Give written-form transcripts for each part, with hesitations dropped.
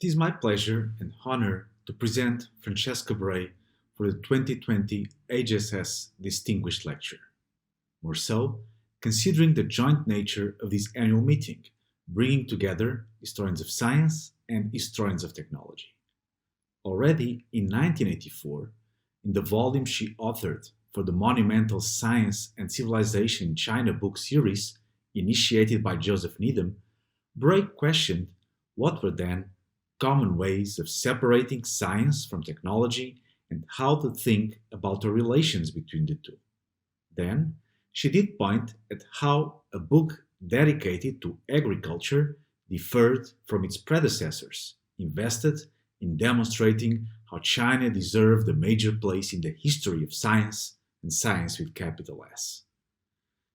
It is my pleasure and honor to present Francesca Bray for the 2020 HSS Distinguished Lecture. More so, considering the joint nature of this annual meeting, bringing together historians of science and historians of technology. Already in 1984, in the volume she authored for the monumental Science and Civilization in China book series initiated by Joseph Needham, Bray questioned what were then common ways of separating science from technology and how to think about the relations between the two. Then, she did point at how a book dedicated to agriculture differed from its predecessors, invested in demonstrating how China deserved a major place in the history of science, and science with capital S.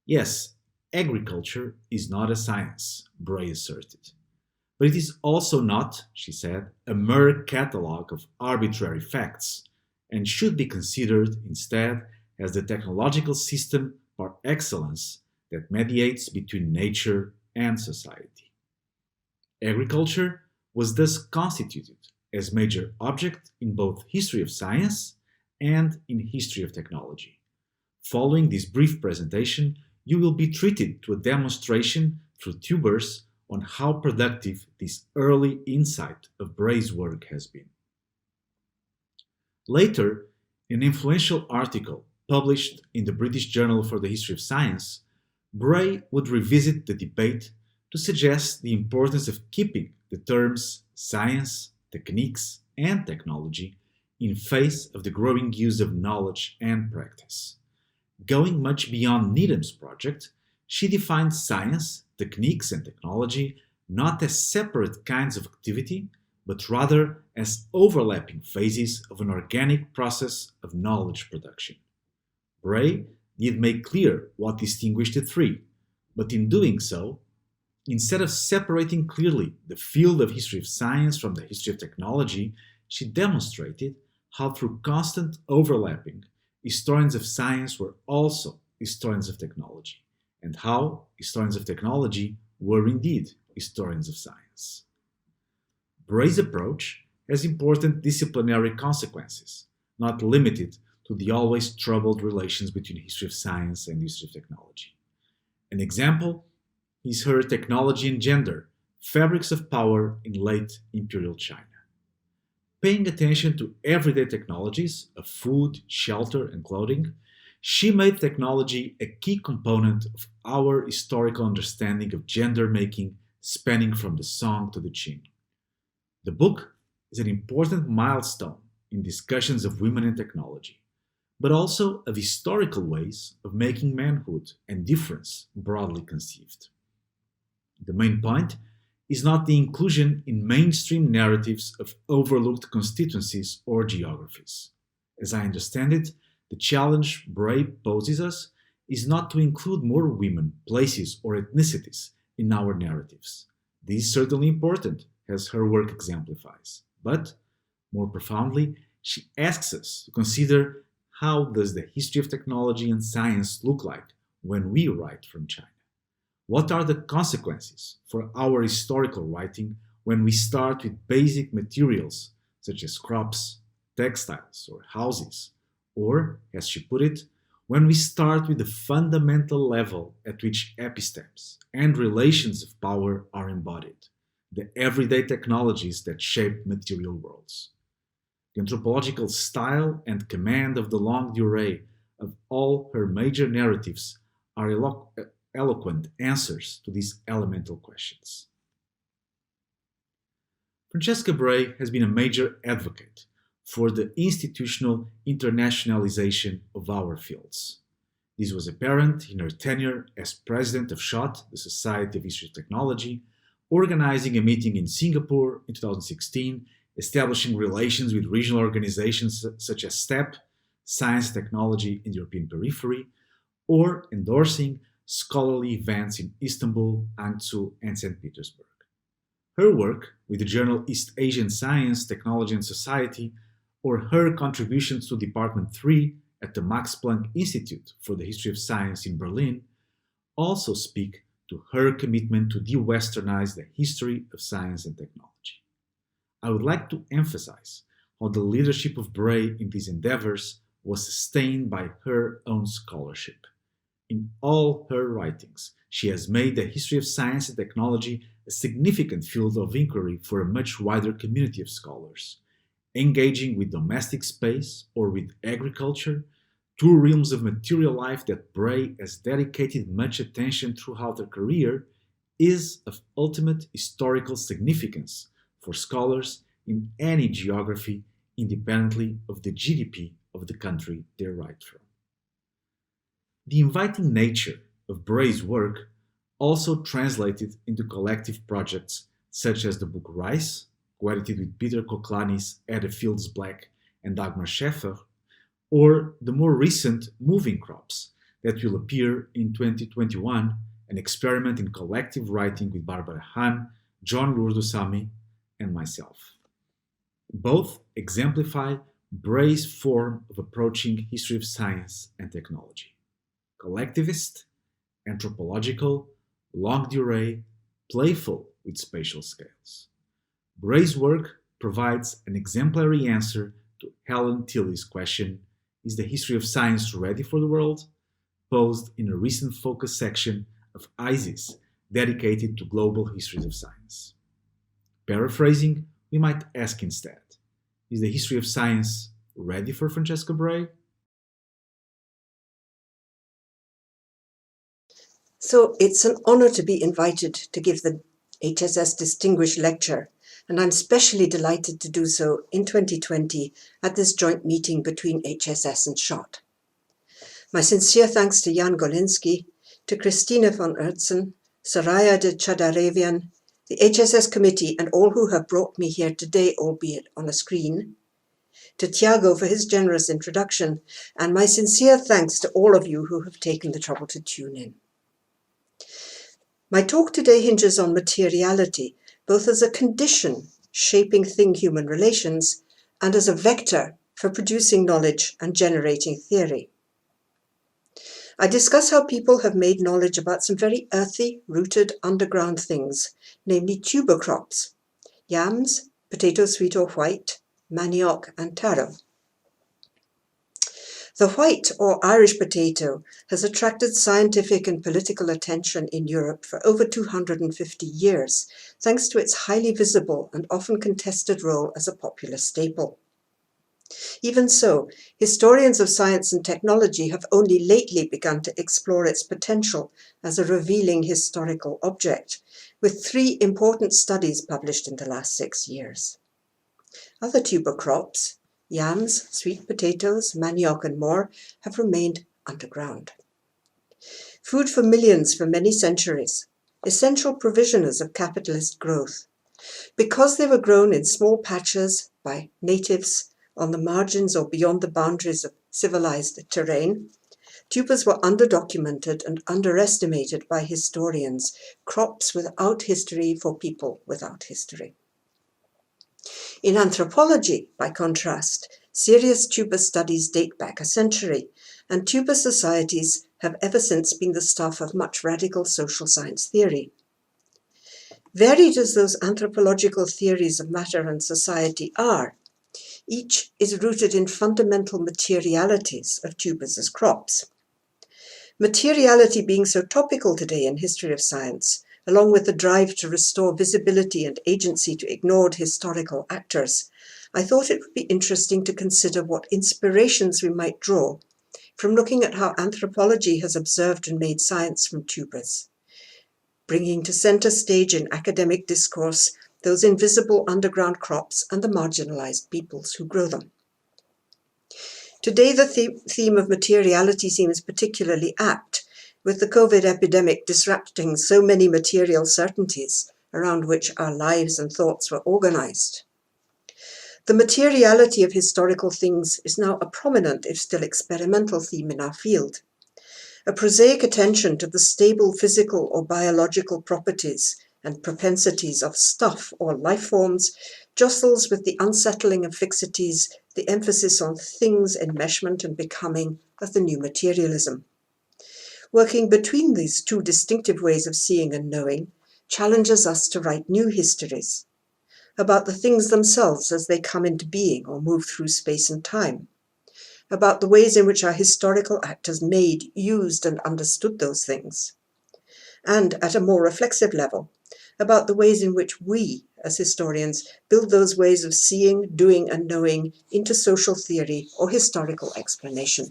Yes, agriculture is not a science, Bray asserted. But it is also not, she said, a mere catalogue of arbitrary facts, and should be considered instead as the technological system par excellence that mediates between nature and society. Agriculture was thus constituted as major object in both history of science and in history of technology. Following this brief presentation, you will be treated to a demonstration through tubers on how productive this early insight of Bray's work has been. Later, in an influential article published in the British Journal for the History of Science, Bray would revisit the debate to suggest the importance of keeping the terms science, techniques, and technology in face of the growing use of knowledge and practice. Going much beyond Needham's project, she defined science, techniques, and technology not as separate kinds of activity, but rather as overlapping phases of an organic process of knowledge production. Bray did make clear what distinguished the three, but in doing so, instead of separating clearly the field of history of science from the history of technology, she demonstrated how through constant overlapping, historians of science were also historians of technology, and how historians of technology were indeed historians of science. Bray's approach has important disciplinary consequences, not limited to the always troubled relations between history of science and history of technology. An example is her Technology and Gender, Fabrics of Power in Late Imperial China. Paying attention to everyday technologies of food, shelter, and clothing, she made technology a key component of our historical understanding of gender making, spanning from the Song to the Qing. The book is an important milestone in discussions of women and technology, but also of historical ways of making manhood and difference broadly conceived. The main point is not the inclusion in mainstream narratives of overlooked constituencies or geographies. As I understand it, the challenge Bray poses us is not to include more women, places, or ethnicities in our narratives. This is certainly important, as her work exemplifies. But, more profoundly, she asks us to consider how does the history of technology and science look like when we write from China? What are the consequences for our historical writing when we start with basic materials such as crops, textiles, or houses? Or, as she put it, when we start with the fundamental level at which epistemes and relations of power are embodied, the everyday technologies that shape material worlds. The anthropological style and command of the longue durée of all her major narratives are eloquent answers to these elemental questions. Francesca Bray has been a major advocate for the institutional internationalization of our fields. This was apparent in her tenure as president of SHOT, the Society of History of Technology, organizing a meeting in Singapore in 2016, establishing relations with regional organizations such as STEP, Science and Technology in the European Periphery, or endorsing scholarly events in Istanbul, Hangzhou, and St. Petersburg. Her work with the journal East Asian Science, Technology and Society, or her contributions to Department 3 at the Max Planck Institute for the History of Science in Berlin also speak to her commitment to de-Westernize the history of science and technology. I would like to emphasize how the leadership of Bray in these endeavors was sustained by her own scholarship. In all her writings, she has made the history of science and technology a significant field of inquiry for a much wider community of scholars, engaging with domestic space or with agriculture, two realms of material life that Bray has dedicated much attention throughout her career, is of ultimate historical significance for scholars in any geography independently of the GDP of the country they write from. The inviting nature of Bray's work also translated into collective projects such as the book Rice, co-edited with Peter Koklanis, Ada Fields Black, and Dagmar Scheffer, or the more recent Moving Crops that will appear in 2021, an experiment in collective writing with Barbara Hahn, John Lurdosamy, and myself. Both exemplify Bray's form of approaching history of science and technology: collectivist, anthropological, longue durée, playful with spatial scales. Bray's work provides an exemplary answer to Helen Tilley's question, "Is the history of science ready for the world?" posed in a recent focus section of ISIS dedicated to global histories of science. Paraphrasing, we might ask instead, is the history of science ready for Francesca Bray? So it's an honor to be invited to give the HSS Distinguished Lecture, and I'm especially delighted to do so in 2020 at this joint meeting between HSS and SCHOTT. My sincere thanks to Jan Golinski, to Christine von Oertzen, Soraya de Chadarevian, the HSS committee and all who have brought me here today, albeit on a screen, to Tiago for his generous introduction, and my sincere thanks to all of you who have taken the trouble to tune in. My talk today hinges on materiality, both as a condition shaping thing-human relations and as a vector for producing knowledge and generating theory. I discuss how people have made knowledge about some very earthy, rooted underground things, namely tuber crops: yams, potato sweet or white, manioc and taro. The white or Irish potato has attracted scientific and political attention in Europe for over 250 years, thanks to its highly visible and often contested role as a popular staple. Even so, historians of science and technology have only lately begun to explore its potential as a revealing historical object, with 3 important studies published in the last 6 years. Other tuber crops, yams, sweet potatoes, manioc and more, have remained underground. Food for millions for many centuries, essential provisioners of capitalist growth. Because they were grown in small patches by natives on the margins or beyond the boundaries of civilized terrain, tubers were underdocumented and underestimated by historians, crops without history for people without history. In anthropology, by contrast, serious tuber studies date back a century, and tuber societies have ever since been the stuff of much radical social science theory. Varied as those anthropological theories of matter and society are, each is rooted in fundamental materialities of tubers as crops. Materiality being so topical today in history of science, along with the drive to restore visibility and agency to ignored historical actors, I thought it would be interesting to consider what inspirations we might draw from looking at how anthropology has observed and made science from tubers, bringing to center stage in academic discourse those invisible underground crops and the marginalized peoples who grow them. Today, the theme of materiality seems particularly apt, with the COVID epidemic disrupting so many material certainties around which our lives and thoughts were organized. The materiality of historical things is now a prominent, if still experimental, theme in our field. A prosaic attention to the stable physical or biological properties and propensities of stuff or life forms jostles with the unsettling of fixities, the emphasis on things, enmeshment and becoming of the new materialism. Working between these 2 distinctive ways of seeing and knowing challenges us to write new histories. about the things themselves as they come into being or move through space and time, about the ways in which our historical actors made, used, and understood those things, and at a more reflexive level, about the ways in which we, as historians, build those ways of seeing, doing, and knowing into social theory or historical explanation.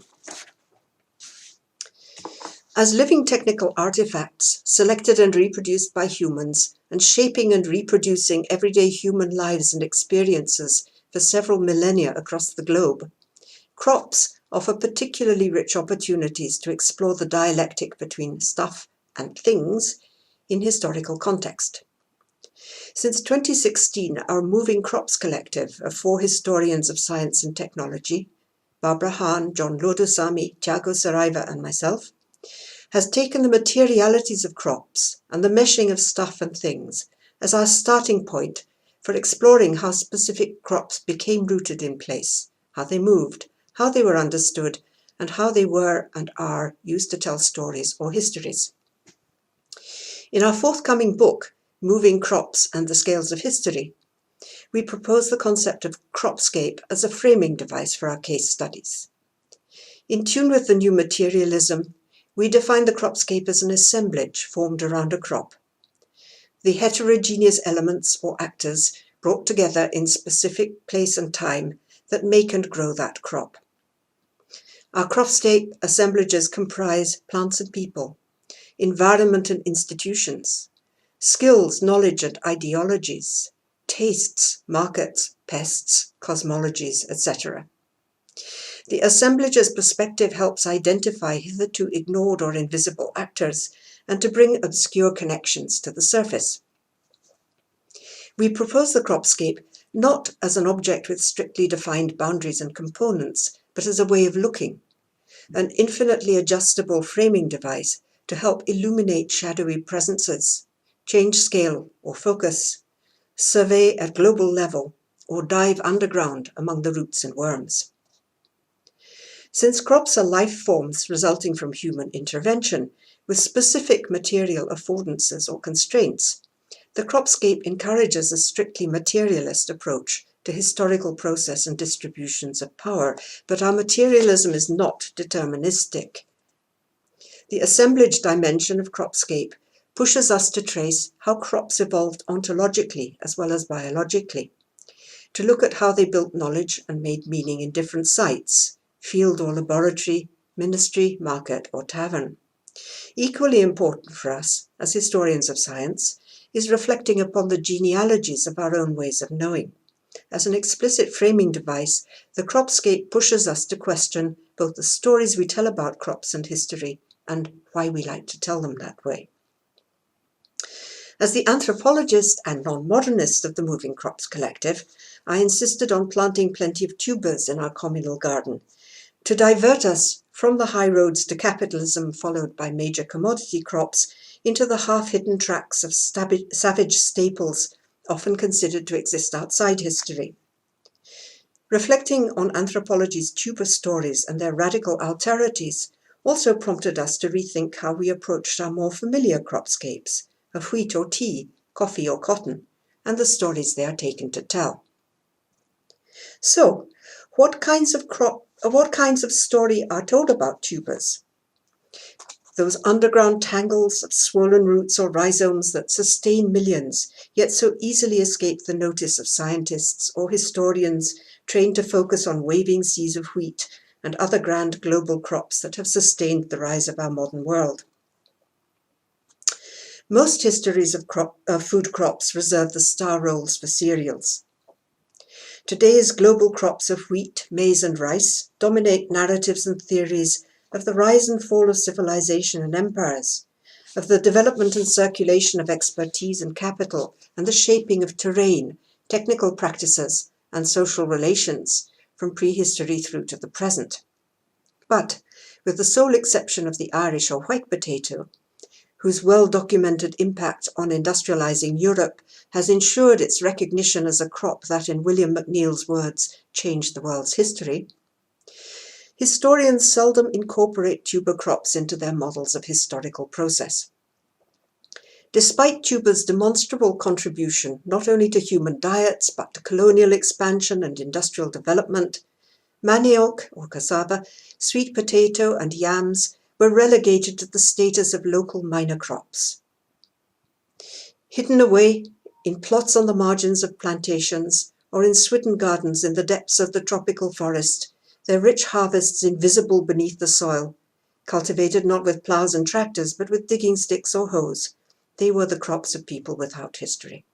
As living technical artifacts, selected and reproduced by humans, and shaping and reproducing everyday human lives and experiences for several millennia across the globe, crops offer particularly rich opportunities to explore the dialectic between stuff and things in historical context. Since 2016, our Moving Crops Collective of 4 historians of science and technology, Barbara Hahn, John Lodosamy, Tiago Saraiva, and myself, has taken the materialities of crops and the meshing of stuff and things as our starting point for exploring how specific crops became rooted in place, how they moved, how they were understood, and how they were and are used to tell stories or histories. In our forthcoming book, Moving Crops and the Scales of History, we propose the concept of cropscape as a framing device for our case studies. In tune with the new materialism, we define the cropscape as an assemblage formed around a crop. The heterogeneous elements or actors brought together in specific place and time that make and grow that crop. Our cropscape assemblages comprise plants and people, environment and institutions, skills, knowledge and ideologies, tastes, markets, pests, cosmologies, etc. The assemblage's perspective helps identify hitherto ignored or invisible actors and to bring obscure connections to the surface. We propose the cropscape not as an object with strictly defined boundaries and components, but as a way of looking, an infinitely adjustable framing device to help illuminate shadowy presences, change scale or focus, survey at global level, or dive underground among the roots and worms. Since crops are life forms resulting from human intervention with specific material affordances or constraints, the cropscape encourages a strictly materialist approach to historical process and distributions of power, but our materialism is not deterministic. The assemblage dimension of cropscape pushes us to trace how crops evolved ontologically as well as biologically, to look at how they built knowledge and made meaning in different sites, field or laboratory, ministry, market, or tavern. Equally important for us, as historians of science, is reflecting upon the genealogies of our own ways of knowing. As an explicit framing device, the cropscape pushes us to question both the stories we tell about crops and history and why we like to tell them that way. As the anthropologist and non-modernist of the Moving Crops Collective, I insisted on planting plenty of tubers in our communal garden, to divert us from the high roads to capitalism followed by major commodity crops into the half-hidden tracks of savage staples often considered to exist outside history. Reflecting on anthropology's tuber stories and their radical alterities also prompted us to rethink how we approached our more familiar cropscapes of wheat or tea, coffee or cotton, and the stories they are taken to tell. So, what kinds of story are told about tubers? Those underground tangles of swollen roots or rhizomes that sustain millions, yet so easily escape the notice of scientists or historians trained to focus on waving seas of wheat and other grand global crops that have sustained the rise of our modern world. Most histories of food crops reserve the star roles for cereals. Today's global crops of wheat, maize and rice dominate narratives and theories of the rise and fall of civilization and empires, of the development and circulation of expertise and capital, and the shaping of terrain, technical practices, and social relations from prehistory through to the present. But, with the sole exception of the Irish or white potato, whose well-documented impact on industrializing Europe has ensured its recognition as a crop that, in William McNeill's words, changed the world's history, historians seldom incorporate tuber crops into their models of historical process. Despite tuber's demonstrable contribution not only to human diets but to colonial expansion and industrial development, manioc or cassava, sweet potato and yams were relegated to the status of local minor crops. Hidden away in plots on the margins of plantations or in swidden gardens in the depths of the tropical forest, their rich harvests invisible beneath the soil, cultivated not with ploughs and tractors but with digging sticks or hoes, they were the crops of people without history.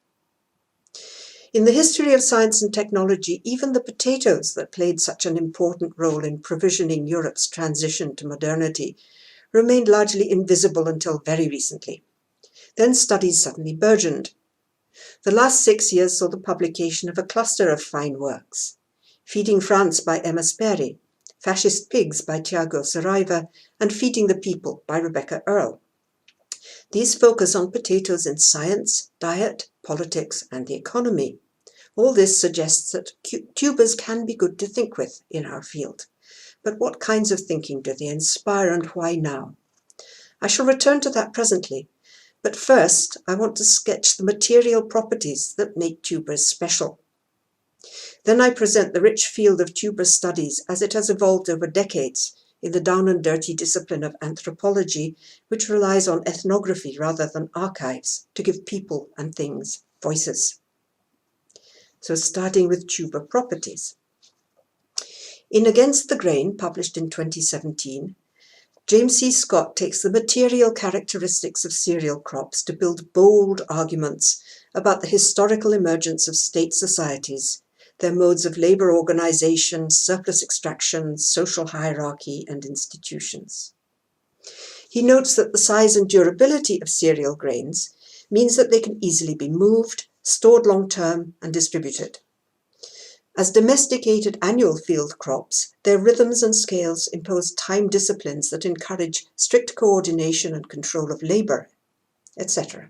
In the history of science and technology, even the potatoes that played such an important role in provisioning Europe's transition to modernity remained largely invisible until very recently. Then studies suddenly burgeoned. The last 6 years saw the publication of a cluster of fine works: Feeding France by Emma Sperry, Fascist Pigs by Tiago Saraiva, and Feeding the People by Rebecca Earle. These focus on potatoes in science, diet, politics, and the economy. All this suggests that tubers can be good to think with in our field. But what kinds of thinking do they inspire, and why now? I shall return to that presently, but first I want to sketch the material properties that make tubers special. Then I present the rich field of tuber studies as it has evolved over decades in the down and dirty discipline of anthropology, which relies on ethnography rather than archives to give people and things voices. So starting with tuber properties. In Against the Grain, published in 2017, James C. Scott takes the material characteristics of cereal crops to build bold arguments about the historical emergence of state societies, their modes of labor organization, surplus extraction, social hierarchy, and institutions. He notes that the size and durability of cereal grains means that they can easily be moved, stored long-term, and distributed. As domesticated annual field crops, their rhythms and scales impose time disciplines that encourage strict coordination and control of labor, etc.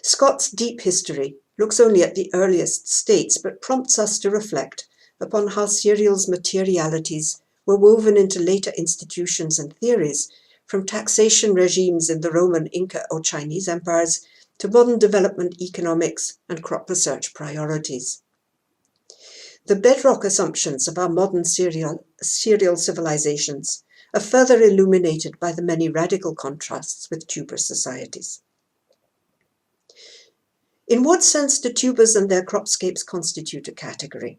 Scott's deep history looks only at the earliest states, but prompts us to reflect upon how cereals' materialities were woven into later institutions and theories, from taxation regimes in the Roman, Inca, or Chinese empires to modern development economics and crop research priorities. The bedrock assumptions of our modern cereal civilizations are further illuminated by the many radical contrasts with tuber societies. In what sense do tubers and their cropscapes constitute a category?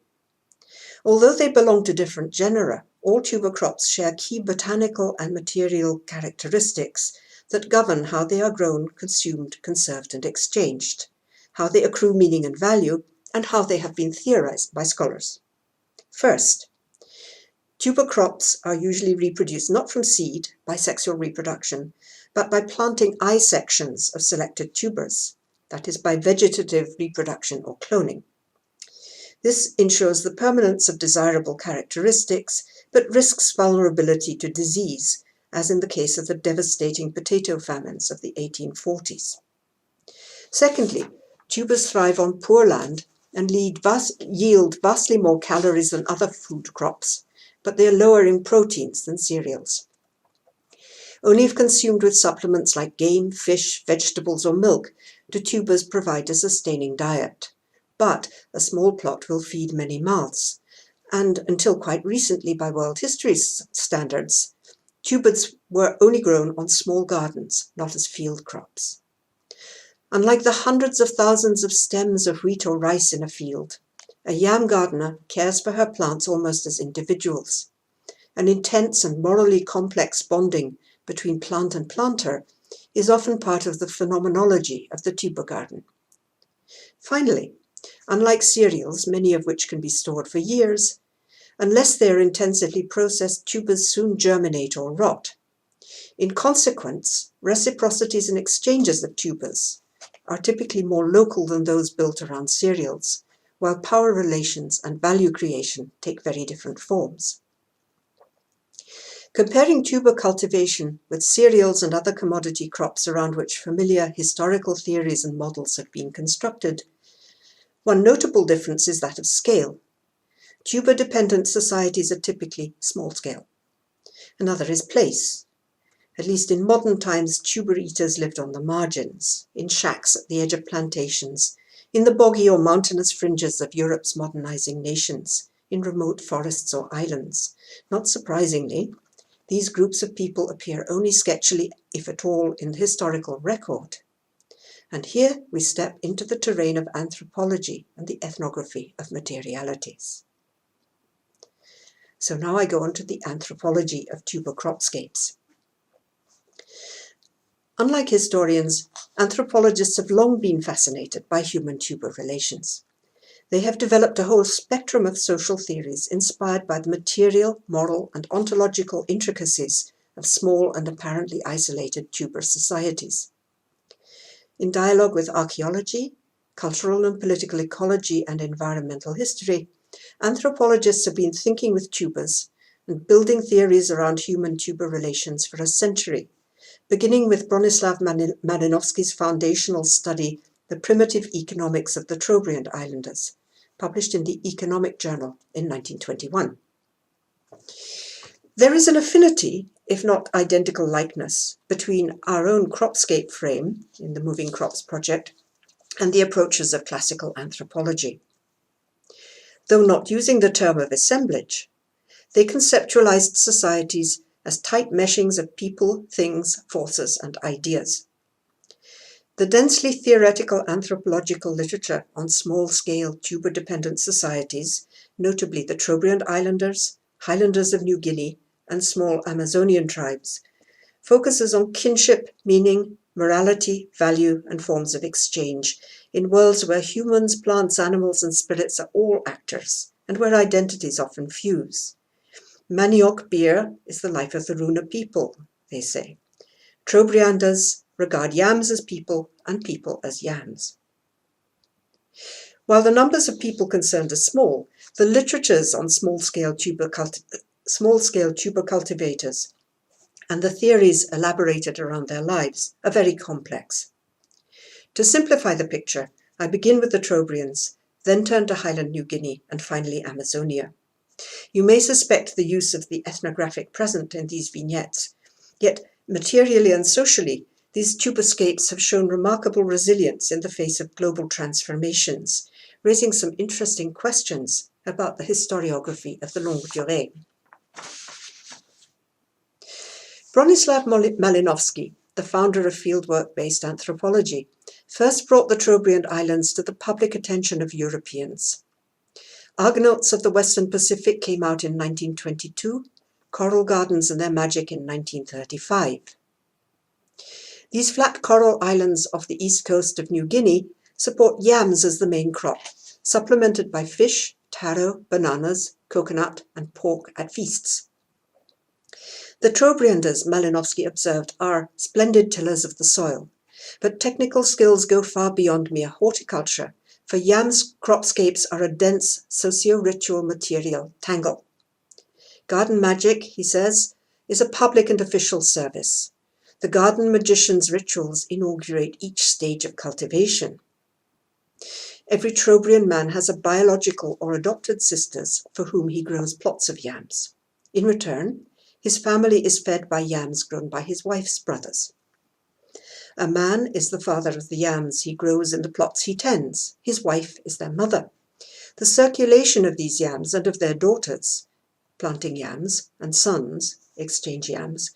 Although they belong to different genera, all tuber crops share key botanical and material characteristics that govern how they are grown, consumed, conserved, and exchanged, how they accrue meaning and value, and how they have been theorized by scholars. First, tuber crops are usually reproduced not from seed, by sexual reproduction, but by planting eye sections of selected tubers, that is, by vegetative reproduction or cloning. This ensures the permanence of desirable characteristics, but risks vulnerability to disease, as in the case of the devastating potato famines of the 1840s. Secondly, tubers thrive on poor land and yield vastly more calories than other food crops, but they are lower in proteins than cereals. Only if consumed with supplements like game, fish, vegetables, or milk do tubers provide a sustaining diet. But a small plot will feed many mouths, and until quite recently by world history standards, tubers were only grown on small gardens, not as field crops. Unlike the hundreds of thousands of stems of wheat or rice in a field, a yam gardener cares for her plants almost as individuals. An intense and morally complex bonding between plant and planter is often part of the phenomenology of the tuber garden. Finally, unlike cereals, many of which can be stored for years, unless they are intensively processed, tubers soon germinate or rot. In consequence, reciprocities and exchanges of tubers are typically more local than those built around cereals, while power relations and value creation take very different forms. Comparing tuber cultivation with cereals and other commodity crops around which familiar historical theories and models have been constructed, one notable difference is that of scale. Tuber-dependent societies are typically small-scale. Another is place. At least in modern times, tuber eaters lived on the margins, in shacks at the edge of plantations, in the boggy or mountainous fringes of Europe's modernizing nations, in remote forests or islands. Not surprisingly, these groups of people appear only sketchily, if at all, in the historical record. And here we step into the terrain of anthropology and the ethnography of materialities. So now I go on to the anthropology of tuber cropscapes. Unlike historians, anthropologists have long been fascinated by human-tuber relations. They have developed a whole spectrum of social theories inspired by the material, moral, and ontological intricacies of small and apparently isolated tuber societies. In dialogue with archaeology, cultural and political ecology, and environmental history, anthropologists have been thinking with tubers and building theories around human-tuber relations for a century, beginning with Bronislaw Malinowski's foundational study, The Primitive Economics of the Trobriand Islanders, published in the Economic Journal in 1921. There is an affinity, if not identical likeness, between our own cropscape frame in the Moving Crops project and the approaches of classical anthropology. Though not using the term of assemblage, they conceptualized societies as tight meshings of people, things, forces, and ideas. The densely theoretical anthropological literature on small-scale tuber-dependent societies, notably the Trobriand Islanders, Highlanders of New Guinea, and small Amazonian tribes, focuses on kinship, meaning, morality, value, and forms of exchange in worlds where humans, plants, animals, and spirits are all actors, and where identities often fuse. Manioc beer is the life of the Runa people, they say. Trobrianders regard yams as people and people as yams. While the numbers of people concerned are small, the literatures on small-scale tuber cultivators and the theories elaborated around their lives are very complex. To simplify the picture, I begin with the Trobrians, then turn to Highland New Guinea, and finally Amazonia. You may suspect the use of the ethnographic present in these vignettes, yet materially and socially, these tuberscapes have shown remarkable resilience in the face of global transformations, raising some interesting questions about the historiography of the longue durée. Bronislaw Malinowski, the founder of fieldwork-based anthropology, first brought the Trobriand Islands to the public attention of Europeans. Argonauts of the Western Pacific came out in 1922, Coral Gardens and Their Magic in 1935. These flat coral islands off the east coast of New Guinea support yams as the main crop, supplemented by fish, taro, bananas, coconut, and pork at feasts. The Trobrianders, Malinowski observed, are splendid tillers of the soil, but technical skills go far beyond mere horticulture. For yams, cropscapes are a dense socio-ritual material tangle. Garden magic, he says, is a public and official service. The garden magician's rituals inaugurate each stage of cultivation. Every Trobriand man has a biological or adopted sisters for whom he grows plots of yams. In return, his family is fed by yams grown by his wife's brothers. A man is the father of the yams he grows in the plots he tends. His wife is their mother. The circulation of these yams and of their daughters, planting yams, and sons, exchange yams,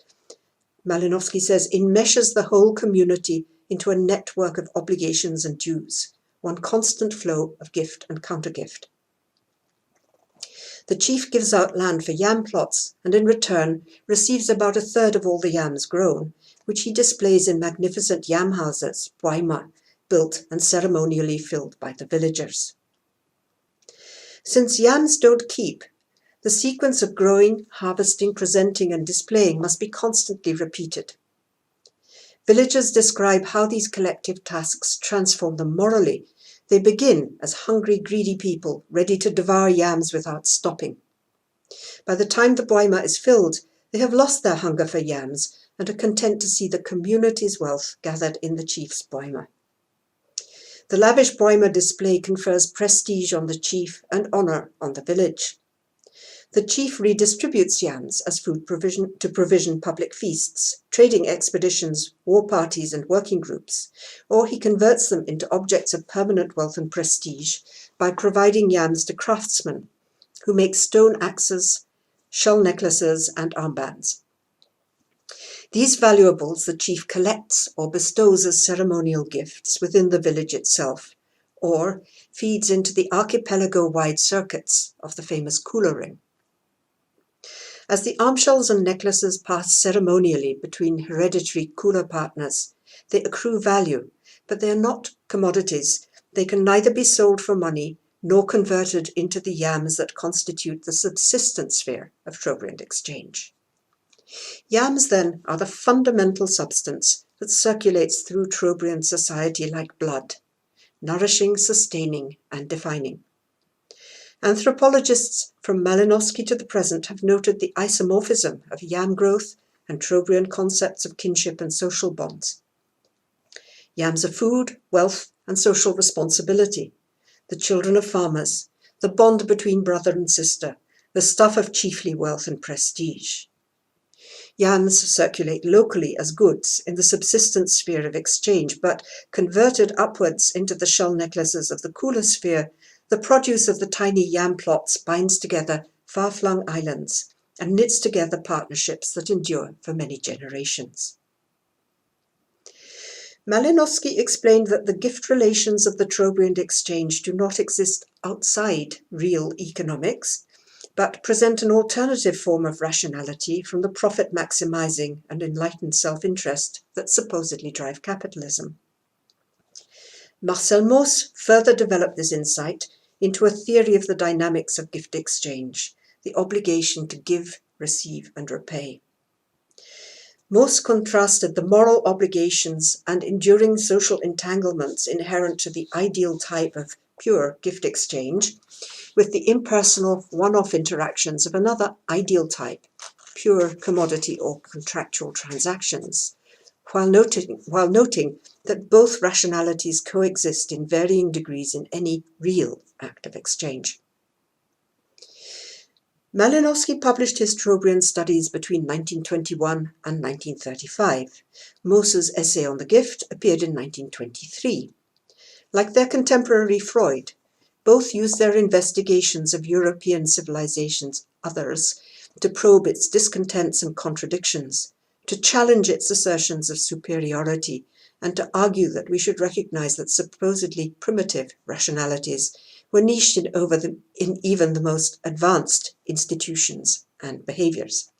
Malinowski says, enmeshes the whole community into a network of obligations and dues, one constant flow of gift and countergift. The chief gives out land for yam plots and in return receives about a third of all the yams grown, which he displays in magnificent yam houses, boima, built and ceremonially filled by the villagers. Since yams don't keep, the sequence of growing, harvesting, presenting, and displaying must be constantly repeated. Villagers describe how these collective tasks transform them morally. They begin as hungry, greedy people, ready to devour yams without stopping. By the time the boima is filled, they have lost their hunger for yams and are content to see the community's wealth gathered in the chief's boima. The lavish boima display confers prestige on the chief and honor on the village. The chief redistributes yams as food to provision public feasts, trading expeditions, war parties, and working groups, or he converts them into objects of permanent wealth and prestige by providing yams to craftsmen who make stone axes, shell necklaces, and armbands. These valuables the chief collects or bestows as ceremonial gifts within the village itself, or feeds into the archipelago-wide circuits of the famous Kula ring. As the arm shells and necklaces pass ceremonially between hereditary Kula partners, they accrue value, but they are not commodities. They can neither be sold for money nor converted into the yams that constitute the subsistence sphere of Trobriand exchange. Yams, then, are the fundamental substance that circulates through Trobriand society like blood, nourishing, sustaining, and defining. Anthropologists from Malinowski to the present have noted the isomorphism of yam growth and Trobriand concepts of kinship and social bonds. Yams are food, wealth, and social responsibility, the children of farmers, the bond between brother and sister, the stuff of chiefly wealth and prestige. Yams circulate locally as goods in the subsistence sphere of exchange, but converted upwards into the shell necklaces of the Kula sphere, the produce of the tiny yam plots binds together far-flung islands and knits together partnerships that endure for many generations. Malinowski explained that the gift relations of the Trobriand exchange do not exist outside real economics, but present an alternative form of rationality from the profit-maximizing and enlightened self-interest that supposedly drive capitalism. Marcel Mauss further developed this insight into a theory of the dynamics of gift exchange, the obligation to give, receive, and repay. Mauss contrasted the moral obligations and enduring social entanglements inherent to the ideal type of pure gift exchange with the impersonal one-off interactions of another ideal type, pure commodity or contractual transactions, while noting that both rationalities coexist in varying degrees in any real act of exchange. Malinowski published his Trobriand studies between 1921 and 1935. Mauss's essay on the gift appeared in 1923. Like their contemporary Freud, both used their investigations of European civilization's others to probe its discontents and contradictions, to challenge its assertions of superiority, and to argue that we should recognize that supposedly primitive rationalities were niched in even the most advanced institutions and behaviors.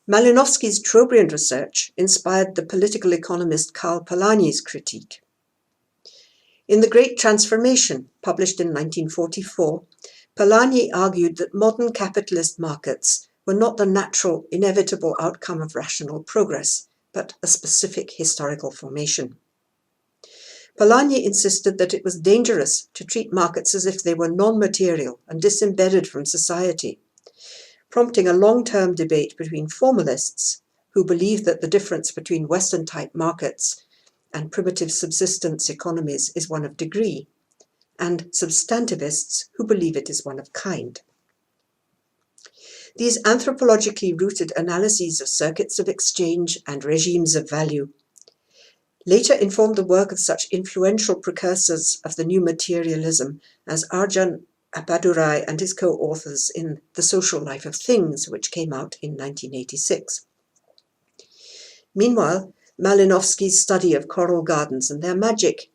Malinowski's Trobriand research inspired the political economist Karl Polanyi's critique. In The Great Transformation, published in 1944, Polanyi argued that modern capitalist markets were not the natural, inevitable outcome of rational progress, but a specific historical formation. Polanyi insisted that it was dangerous to treat markets as if they were non-material and disembedded from society, prompting a long-term debate between formalists, who believed that the difference between Western-type markets and primitive subsistence economies is one of degree, and substantivists who believe it is one of kind. These anthropologically rooted analyses of circuits of exchange and regimes of value later informed the work of such influential precursors of the new materialism as Arjan Appadurai and his co-authors in The Social Life of Things, which came out in 1986. Meanwhile, Malinowski's study of coral gardens and their magic,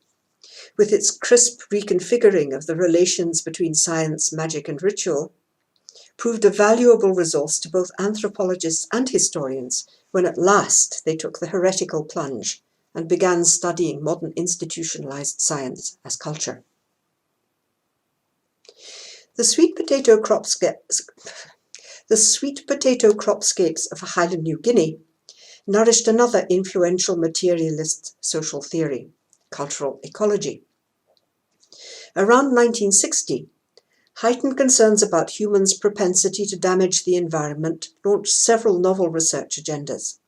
with its crisp reconfiguring of the relations between science, magic, and ritual, proved a valuable resource to both anthropologists and historians when at last they took the heretical plunge and began studying modern institutionalized science as culture. The sweet potato cropscapes of Highland New Guinea nourished another influential materialist social theory, cultural ecology. Around 1960, heightened concerns about humans' propensity to damage the environment launched several novel research agendas.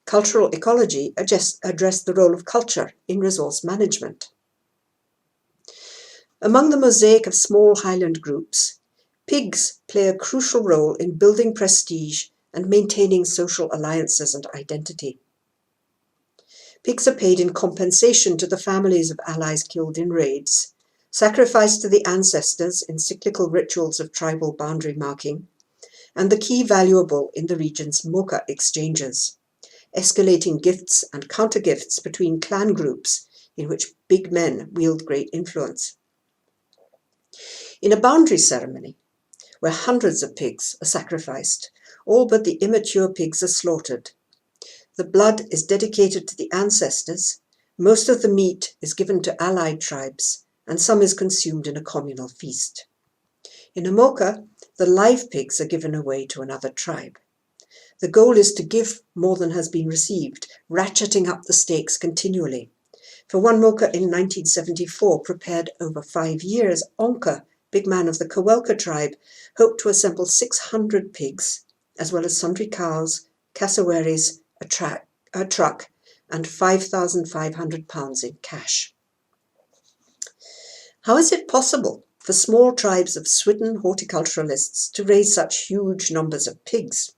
Cultural ecology addressed the role of culture in resource management. Among the mosaic of small highland groups, Pigs play a crucial role in building prestige and maintaining social alliances and identity. Pigs are paid in compensation to the families of allies killed in raids, sacrificed to the ancestors in cyclical rituals of tribal boundary marking, and the key valuable in the region's mocha exchanges, escalating gifts and counter-gifts between clan groups in which big men wield great influence. In a boundary ceremony, where hundreds of pigs are sacrificed, all but the immature pigs are slaughtered. The blood is dedicated to the ancestors, most of the meat is given to allied tribes, and some is consumed in a communal feast. In a mocha, the live pigs are given away to another tribe. The goal is to give more than has been received, ratcheting up the stakes continually. For one mocha in 1974, prepared over 5 years, Onka, big man of the Kawelka tribe, hoped to assemble 600 pigs, as well as sundry cows, cassowaries, a truck, and £5,500 in cash. How is it possible for small tribes of swidden horticulturalists to raise such huge numbers of pigs?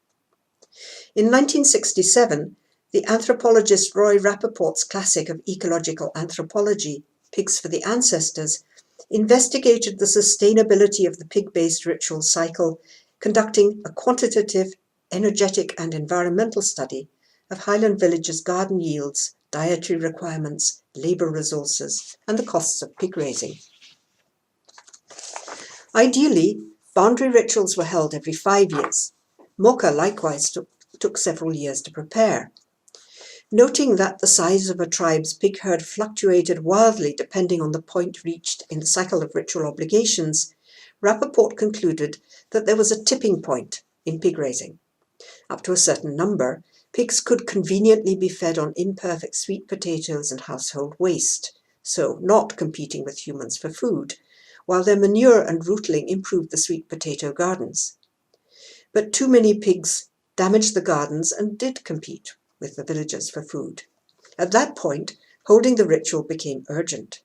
In 1967, the anthropologist Roy Rappaport's classic of ecological anthropology, Pigs for the Ancestors, investigated the sustainability of the pig-based ritual cycle, conducting a quantitative, energetic and environmental study of Highland villages' garden yields, dietary requirements, labour resources, and the costs of pig raising. Ideally, boundary rituals were held every 5 years. Mocha likewise took several years to prepare. Noting that the size of a tribe's pig herd fluctuated wildly depending on the point reached in the cycle of ritual obligations, Rappaport concluded that there was a tipping point in pig raising. Up to a certain number, pigs could conveniently be fed on imperfect sweet potatoes and household waste, so not competing with humans for food, while their manure and rootling improved the sweet potato gardens. But too many pigs damaged the gardens and did compete with the villagers for food. At that point, holding the ritual became urgent.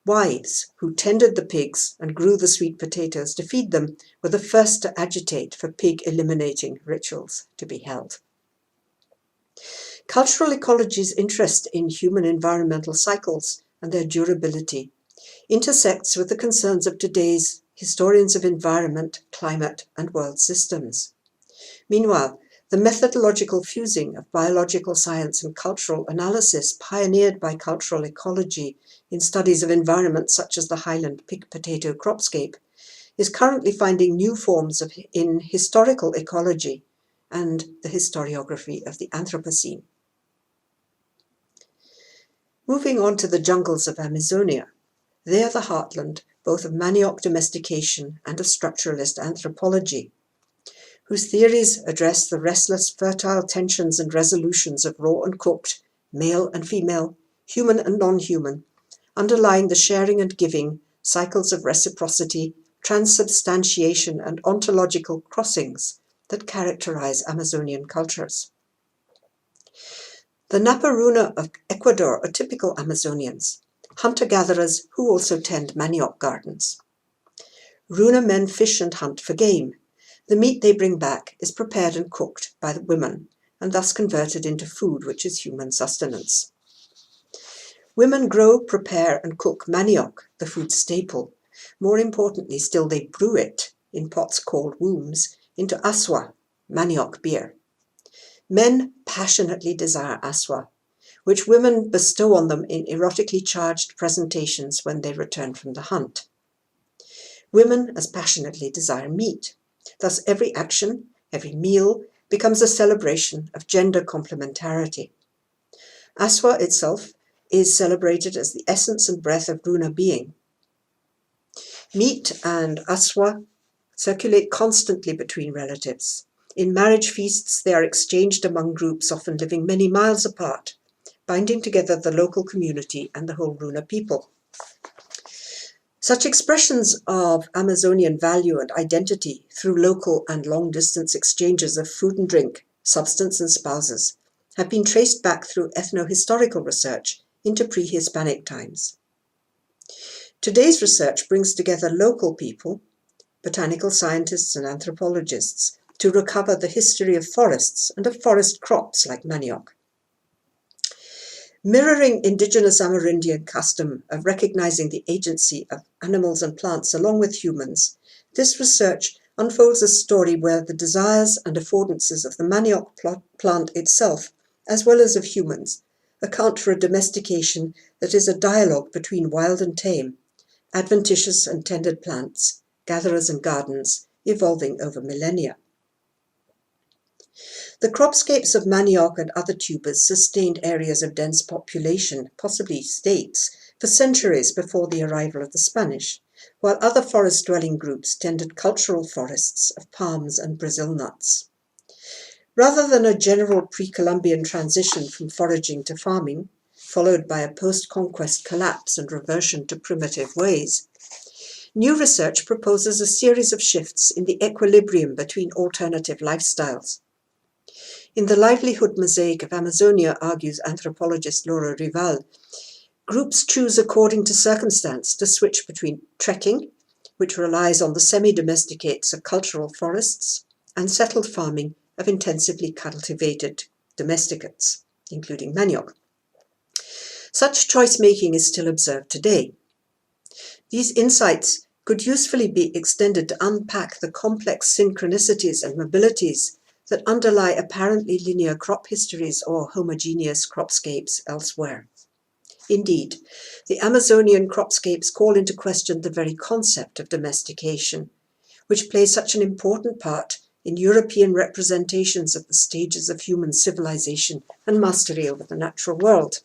Wives who tended the pigs and grew the sweet potatoes to feed them were the first to agitate for pig-eliminating rituals to be held. Cultural ecology's interest in human environmental cycles and their durability intersects with the concerns of today's historians of environment, climate, and world systems. Meanwhile, the methodological fusing of biological science and cultural analysis pioneered by cultural ecology in studies of environments such as the Highland pig potato cropscape is currently finding new forms in historical ecology and the historiography of the Anthropocene. Moving on to the jungles of Amazonia, they are the heartland both of manioc domestication and of structuralist anthropology, whose theories address the restless, fertile tensions and resolutions of raw and cooked, male and female, human and non-human, underlying the sharing and giving, cycles of reciprocity, transubstantiation and ontological crossings that characterize Amazonian cultures. The Naparuna of Ecuador are typical Amazonians, hunter-gatherers who also tend manioc gardens. Runa men fish and hunt for game. The meat they bring back is prepared and cooked by the women, and thus converted into food which is human sustenance. Women grow, prepare and cook manioc, the food staple. More importantly still, they brew it, in pots called wombs, into aswa, manioc beer. Men passionately desire aswa, which women bestow on them in erotically charged presentations when they return from the hunt. Women as passionately desire meat. Thus every action, every meal, becomes a celebration of gender complementarity. Aswa itself is celebrated as the essence and breath of Runa being. Meat and aswa circulate constantly between relatives. In marriage feasts, they are exchanged among groups often living many miles apart, binding together the local community and the whole Runa people. Such expressions of Amazonian value and identity through local and long-distance exchanges of food and drink, substance and spouses, have been traced back through ethno-historical research into pre-Hispanic times. Today's research brings together local people, botanical scientists and anthropologists, to recover the history of forests and of forest crops like manioc. Mirroring indigenous Amerindian custom of recognizing the agency of animals and plants along with humans, this research unfolds a story where the desires and affordances of the manioc plant itself, as well as of humans, account for a domestication that is a dialogue between wild and tame, adventitious and tended plants, gatherers and gardens, evolving over millennia. The cropscapes of manioc and other tubers sustained areas of dense population, possibly states, for centuries before the arrival of the Spanish, while other forest-dwelling groups tended cultural forests of palms and Brazil nuts. Rather than a general pre-Columbian transition from foraging to farming, followed by a post-conquest collapse and reversion to primitive ways, new research proposes a series of shifts in the equilibrium between alternative lifestyles. In The Livelihood Mosaic of Amazonia, argues anthropologist Laura Rival, groups choose according to circumstance to switch between trekking, which relies on the semi-domesticates of cultural forests, and settled farming of intensively cultivated domesticates, including manioc. Such choice-making is still observed today. These insights could usefully be extended to unpack the complex synchronicities and mobilities that underlie apparently linear crop histories or homogeneous cropscapes elsewhere. Indeed, the Amazonian cropscapes call into question the very concept of domestication, which plays such an important part in European representations of the stages of human civilization and mastery over the natural world.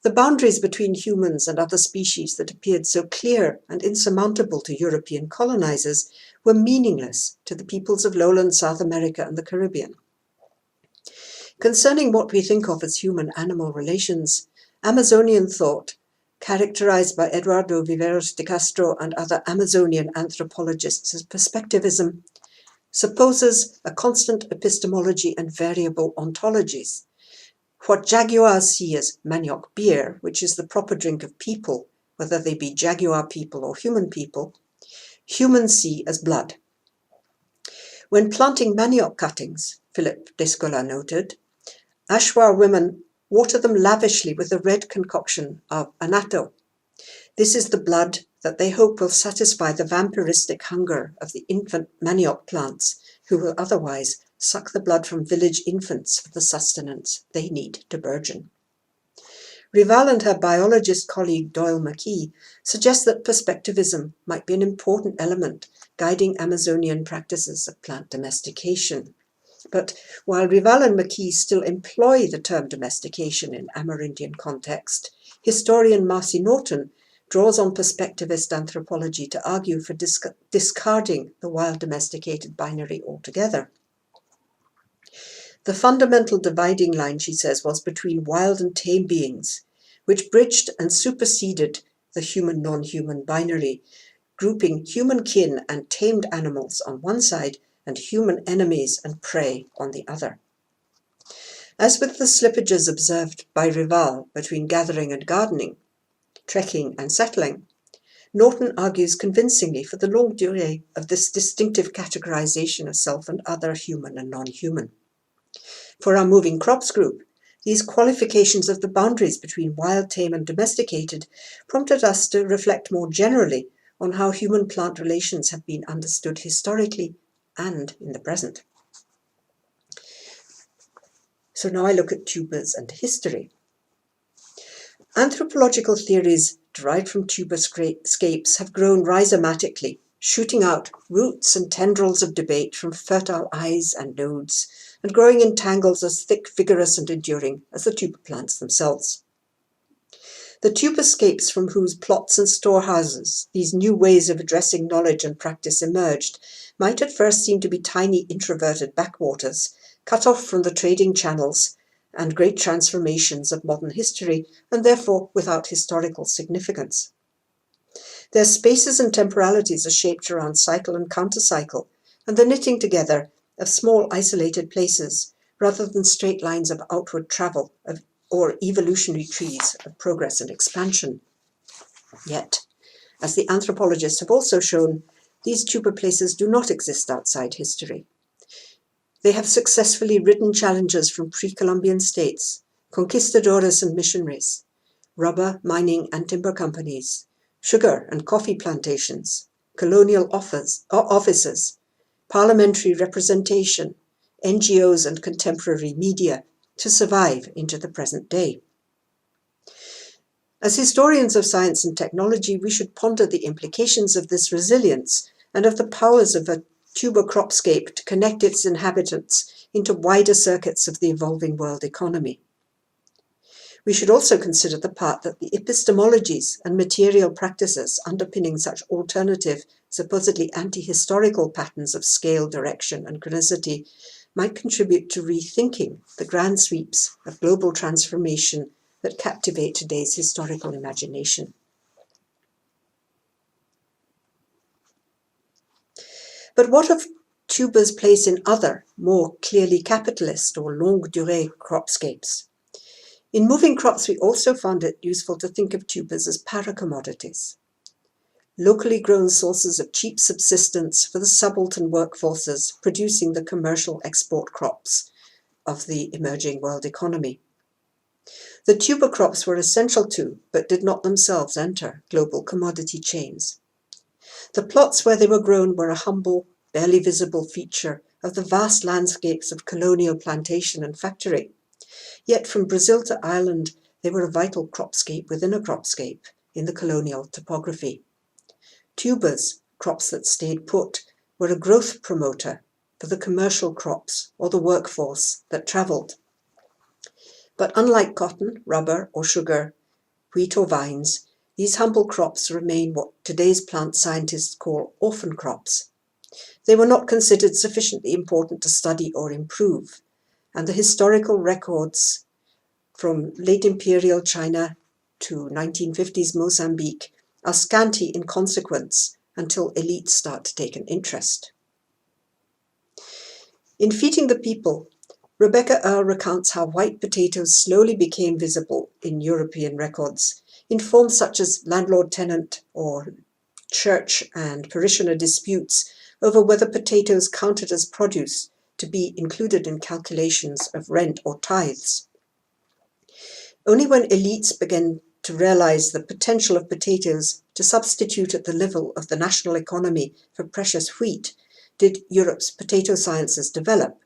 The boundaries between humans and other species that appeared so clear and insurmountable to European colonizers were meaningless to the peoples of lowland South America and the Caribbean. Concerning what we think of as human-animal relations, Amazonian thought, characterized by Eduardo Viveros de Castro and other Amazonian anthropologists as perspectivism, supposes a constant epistemology and variable ontologies. What jaguars see as manioc beer, which is the proper drink of people, whether they be jaguar people or human people, humans see as blood. When planting manioc cuttings, Philip Descola noted, Ashwar women water them lavishly with a red concoction of annatto. This is the blood that they hope will satisfy the vampiristic hunger of the infant manioc plants, who will otherwise suck the blood from village infants for the sustenance they need to burgeon. Rival and her biologist colleague Doyle McKee suggest that perspectivism might be an important element guiding Amazonian practices of plant domestication. But while Rival and McKee still employ the term domestication in Amerindian context, historian Marcy Norton draws on perspectivist anthropology to argue for discarding the wild domesticated binary altogether. The fundamental dividing line, she says, was between wild and tame beings, which bridged and superseded the human-non-human binary, grouping human kin and tamed animals on one side and human enemies and prey on the other. As with the slippages observed by Rival between gathering and gardening, trekking and settling, Norton argues convincingly for the longue durée of this distinctive categorization of self and other, human and non-human. For our moving crops group, these qualifications of the boundaries between wild, tame and domesticated prompted us to reflect more generally on how human-plant relations have been understood historically and in the present. So now I look at tubers and history. Anthropological theories derived from tuberscapes have grown rhizomatically, shooting out roots and tendrils of debate from fertile eyes and nodes, and growing in tangles as thick, vigorous and enduring as the tuber plants themselves. The tuberscapes from whose plots and storehouses these new ways of addressing knowledge and practice emerged might at first seem to be tiny introverted backwaters, cut off from the trading channels and great transformations of modern history, and therefore without historical significance. Their spaces and temporalities are shaped around cycle and countercycle, and the knitting together of small isolated places, rather than straight lines of outward travel or evolutionary trees of progress and expansion. Yet, as the anthropologists have also shown, these tuber places do not exist outside history. They have successfully ridden challenges from pre-Columbian states, conquistadores and missionaries, rubber, mining and timber companies, sugar and coffee plantations, colonial offices, parliamentary representation, NGOs and contemporary media to survive into the present day. As historians of science and technology, we should ponder the implications of this resilience and of the powers of a tuber cropscape to connect its inhabitants into wider circuits of the evolving world economy. We should also consider the part that the epistemologies and material practices underpinning such alternative, supposedly anti-historical patterns of scale, direction, and chronicity might contribute to rethinking the grand sweeps of global transformation that captivate today's historical imagination. But what of tubers' place in other, more clearly capitalist or longue durée cropscapes? In moving crops, we also found it useful to think of tubers as paracommodities, locally grown sources of cheap subsistence for the subaltern workforces producing the commercial export crops of the emerging world economy. The tuber crops were essential to, but did not themselves enter, global commodity chains. The plots where they were grown were a humble, barely visible feature of the vast landscapes of colonial plantation and factory. Yet from Brazil to Ireland, they were a vital cropscape within a cropscape in the colonial topography. Tubers, crops that stayed put, were a growth promoter for the commercial crops or the workforce that travelled. But unlike cotton, rubber or sugar, wheat or vines, these humble crops remain what today's plant scientists call orphan crops. They were not considered sufficiently important to study or improve, and the historical records from late imperial China to 1950s Mozambique are scanty in consequence until elites start to take an interest. In Feeding the People, Rebecca Earle recounts how white potatoes slowly became visible in European records, in forms such as landlord-tenant or church and parishioner disputes over whether potatoes counted as produce to be included in calculations of rent or tithes. Only when elites began to realize the potential of potatoes to substitute at the level of the national economy for precious wheat did Europe's potato sciences develop.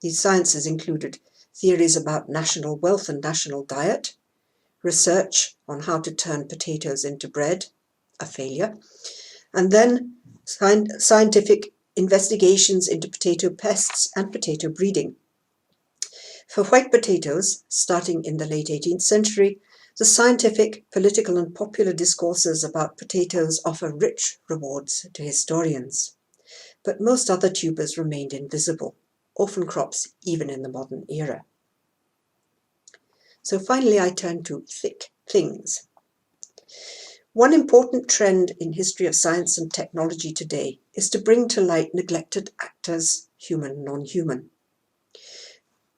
These sciences included theories about national wealth and national diet, research on how to turn potatoes into bread, a failure, and then scientific investigations into potato pests and potato breeding. For white potatoes, starting in the late 18th century, the scientific, political, and popular discourses about potatoes offer rich rewards to historians. But most other tubers remained invisible, orphan crops even in the modern era. So finally, I turn to thick things. One important trend in history of science and technology today is to bring to light neglected actors, human, non-human.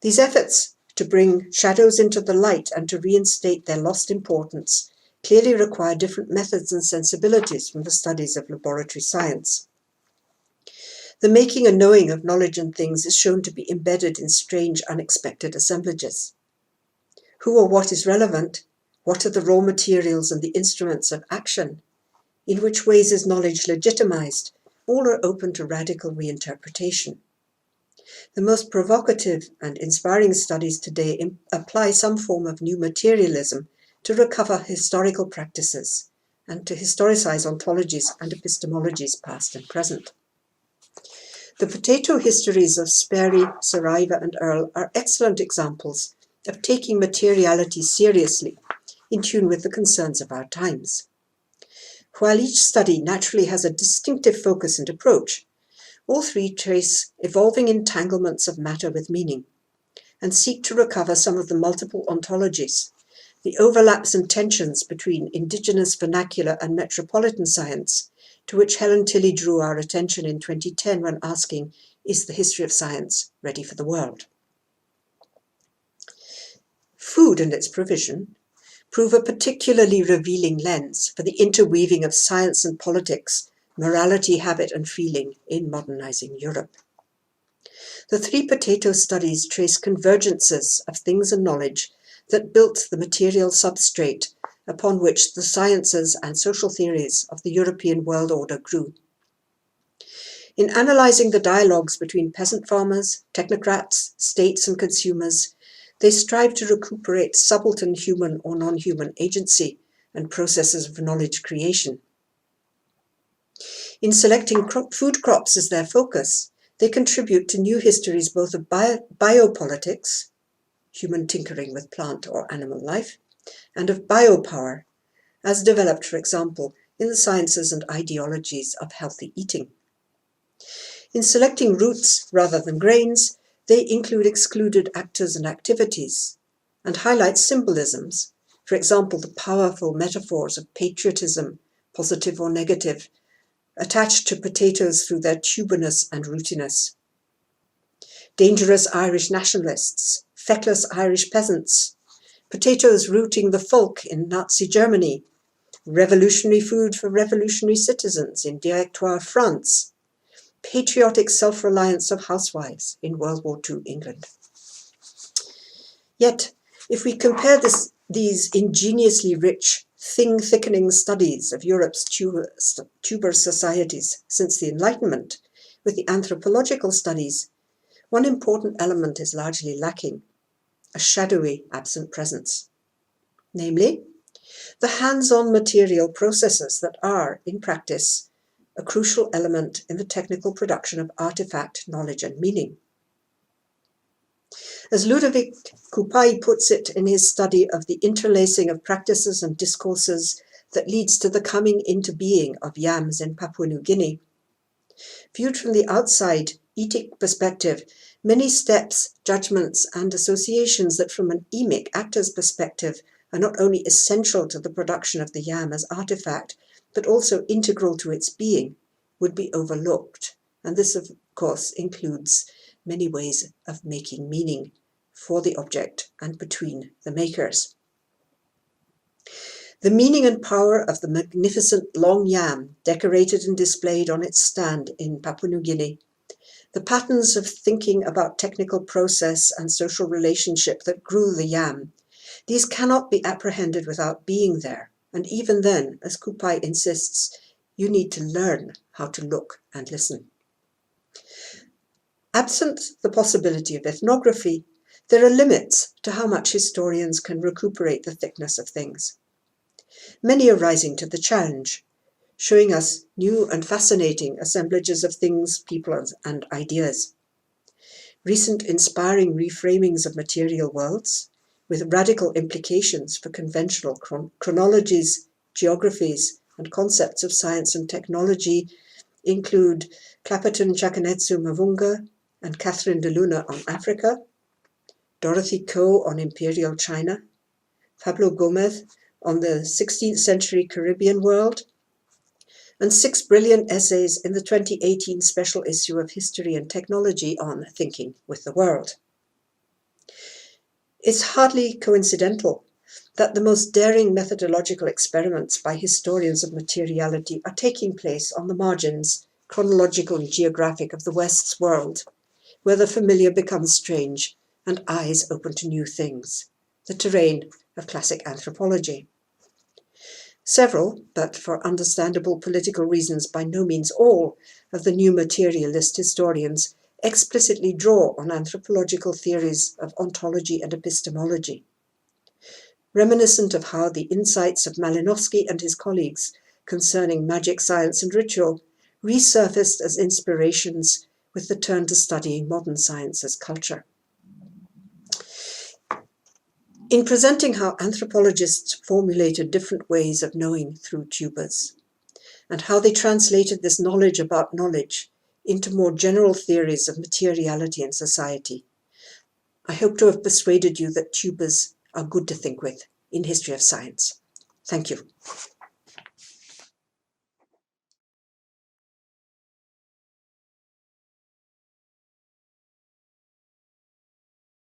These efforts to bring shadows into the light and to reinstate their lost importance clearly require different methods and sensibilities from the studies of laboratory science. The making and knowing of knowledge and things is shown to be embedded in strange, unexpected assemblages. Who or what is relevant? What are the raw materials and the instruments of action? In which ways is knowledge legitimized? All are open to radical reinterpretation. The most provocative and inspiring studies today apply some form of new materialism to recover historical practices and to historicize ontologies and epistemologies past and present. The potato histories of Sperry, Saraiva, and Earle are excellent examples of taking materiality seriously, in tune with the concerns of our times. While each study naturally has a distinctive focus and approach, all three trace evolving entanglements of matter with meaning and seek to recover some of the multiple ontologies, the overlaps and tensions between indigenous vernacular and metropolitan science, to which Helen Tilley drew our attention in 2010 when asking, "Is the history of science ready for the world?" Food and its provision prove a particularly revealing lens for the interweaving of science and politics Morality, Habit and Feeling in Modernizing Europe. The three potato studies trace convergences of things and knowledge that built the material substrate upon which the sciences and social theories of the European world order grew. In analysing the dialogues between peasant farmers, technocrats, states and consumers, they strive to recuperate subaltern human or non-human agency and processes of knowledge creation. In selecting food crops as their focus, they contribute to new histories both of biopolitics, human tinkering with plant or animal life, and of biopower, as developed, for example, in the sciences and ideologies of healthy eating. In selecting roots rather than grains, they include excluded actors and activities, and highlight symbolisms, for example, the powerful metaphors of patriotism, positive or negative, attached to potatoes through their tuberous and rootiness. Dangerous Irish nationalists, feckless Irish peasants, potatoes rooting the folk in Nazi Germany, revolutionary food for revolutionary citizens in Directoire France, patriotic self-reliance of housewives in World War II England. Yet, if we compare these ingeniously rich, thing-thickening studies of Europe's tuber societies since the Enlightenment with the anthropological studies, one important element is largely lacking, a shadowy, absent presence. Namely, the hands-on material processes that are, in practice, a crucial element in the technical production of artifact, knowledge and meaning. As Ludovic Coupaille puts it in his study of the interlacing of practices and discourses that leads to the coming into being of yams in Papua New Guinea, viewed from the outside, etic perspective, many steps, judgments and associations that from an emic actor's perspective are not only essential to the production of the yam as artifact, but also integral to its being, would be overlooked. And this, of course, includes many ways of making meaning for the object and between the makers. The meaning and power of the magnificent long yam decorated and displayed on its stand in Papua New Guinea, the patterns of thinking about technical process and social relationship that grew the yam, these cannot be apprehended without being there. And even then, as Coupaille insists, you need to learn how to look and listen. Absent the possibility of ethnography, there are limits to how much historians can recuperate the thickness of things. Many are rising to the challenge, showing us new and fascinating assemblages of things, people and ideas. Recent inspiring reframings of material worlds, with radical implications for conventional chronologies, geographies, and concepts of science and technology, include Clapperton Chakanetsu Mavunga and Catherine de Luna on Africa, Dorothy Coe on Imperial China, Pablo Gomez on the 16th century Caribbean world, and 6 brilliant essays in the 2018 special issue of History and Technology on Thinking with the World. It's hardly coincidental that the most daring methodological experiments by historians of materiality are taking place on the margins, chronological and geographic, of the West's world, where the familiar becomes strange and eyes open to new things, the terrain of classic anthropology. Several, but for understandable political reasons by no means all, of the new materialist historians explicitly draw on anthropological theories of ontology and epistemology. Reminiscent of how the insights of Malinowski and his colleagues concerning magic, science and ritual resurfaced as inspirations with the turn to studying modern science as culture. In presenting how anthropologists formulated different ways of knowing through tubers, and how they translated this knowledge about knowledge into more general theories of materiality and society, I hope to have persuaded you that tubers are good to think with in history of science. Thank you.